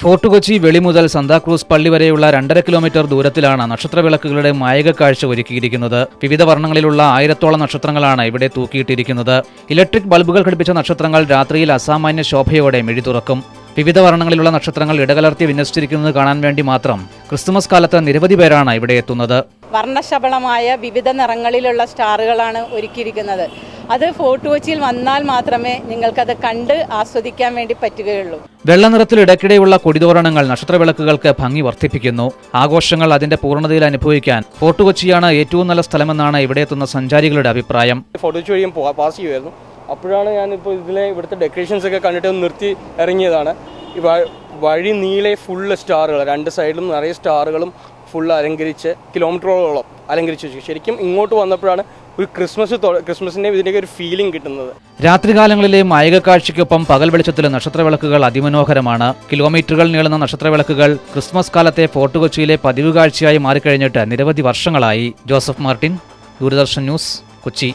Fort Kochi വെളി മുതൽ സാന്താക്രൂസ് പള്ളി വരെയുള്ള 2.5 കിലോമീറ്റർ ദൂരത്തിലാണ് നക്ഷത്രവിളക്കുകളുടെ മായിക കാഴ്ച ഒരുക്കിയിരിക്കുന്നത്. വിവിധ വർണ്ണങ്ങളിലുള്ള 1000-ഓളം നക്ഷത്രങ്ങളാണ് ഇവിടെ തൂക്കിയിട്ടിരിക്കുന്നത്. ഇലക്ട്രിക് ബൾബുകൾ ഘടിപ്പിച്ച നക്ഷത്രങ്ങൾ രാത്രിയിൽ അസാമാന്യ ശോഭയോടെ മിഴി തുറക്കും. വിവിധ വർണ്ണങ്ങളിലുള്ള നക്ഷത്രങ്ങൾ ഇടകലർത്തി വിന്യസിച്ചിരിക്കുന്നത് കാണാൻ വേണ്ടി മാത്രം ക്രിസ്തുമസ് കാലത്ത് നിരവധി പേരാണ് ഇവിടെ എത്തുന്നത്. വർണ്ണശബളമായ വിവിധ നിറങ്ങളിലുള്ള സ്റ്റാറുകളാണ് ഒരുക്കിയിരിക്കുന്നത്. അത് ഫോർട്ട് കൊച്ചിയിൽ വന്നാൽ മാത്രമേ നിങ്ങൾക്കത് കണ്ട് ആസ്വദിക്കാൻ വേണ്ടി പറ്റുകയുള്ളൂ. വെള്ള നിറത്തിൽ ഇടയ്ക്കിടെയുള്ള കൊടിതോരണങ്ങൾ നക്ഷത്രവിളക്കുകൾക്ക് ഭംഗി വർദ്ധിപ്പിക്കുന്നു. ആഘോഷങ്ങൾ അതിന്റെ പൂർണ്ണതയിൽ അനുഭവിക്കാൻ ഫോർട്ട് കൊച്ചിയാണ് ഏറ്റവും നല്ല സ്ഥലമെന്നാണ് ഇവിടെ എത്തുന്ന സഞ്ചാരികളുടെ അഭിപ്രായം. ഫോർട്ട് കൊച്ചി വഴിയും പാസ് ചെയ്യുമായിരുന്നു. അപ്പോഴാണ് ഞാനിപ്പോൾ ഇവിടുത്തെ ഡെക്കറേഷൻസ് ഒക്കെ കണ്ടിട്ട് നിർത്തി ഇറങ്ങിയതാണ്. വഴി നീളെ ഫുള്ള് സ്റ്റാറുകൾ, 2 സൈഡിലും നിറയെ സ്റ്റാറുകളും ഫുള്ള് അലങ്കരിച്ച് കിലോമീറ്ററോളം അലങ്കരിച്ച് വെച്ചു. ശരിക്കും ഇങ്ങോട്ട് വന്നപ്പോഴാണ് ഒരു ക്രിസ്മസിന്റെ ഇതിൻ്റെയൊക്കെ ഒരു ഫീലിംഗ് കിട്ടുന്നത്. രാത്രികാലങ്ങളിലെ മായിക കാഴ്ചയ്ക്കൊപ്പം പകൽ വെളിച്ചത്തിലെ നക്ഷത്രവിളക്കുകൾ അതിമനോഹരമാണ്. കിലോമീറ്ററുകൾ നീളുന്ന നക്ഷത്രവിളക്കുകൾ ക്രിസ്മസ് കാലത്തെ ഫോർട്ട് കൊച്ചിയിലെ പതിവ് കാഴ്ചയായി മാറിക്കഴിഞ്ഞിട്ട് നിരവധി വർഷങ്ങളായി. Joseph Martin, Doordarshan news, Kochi.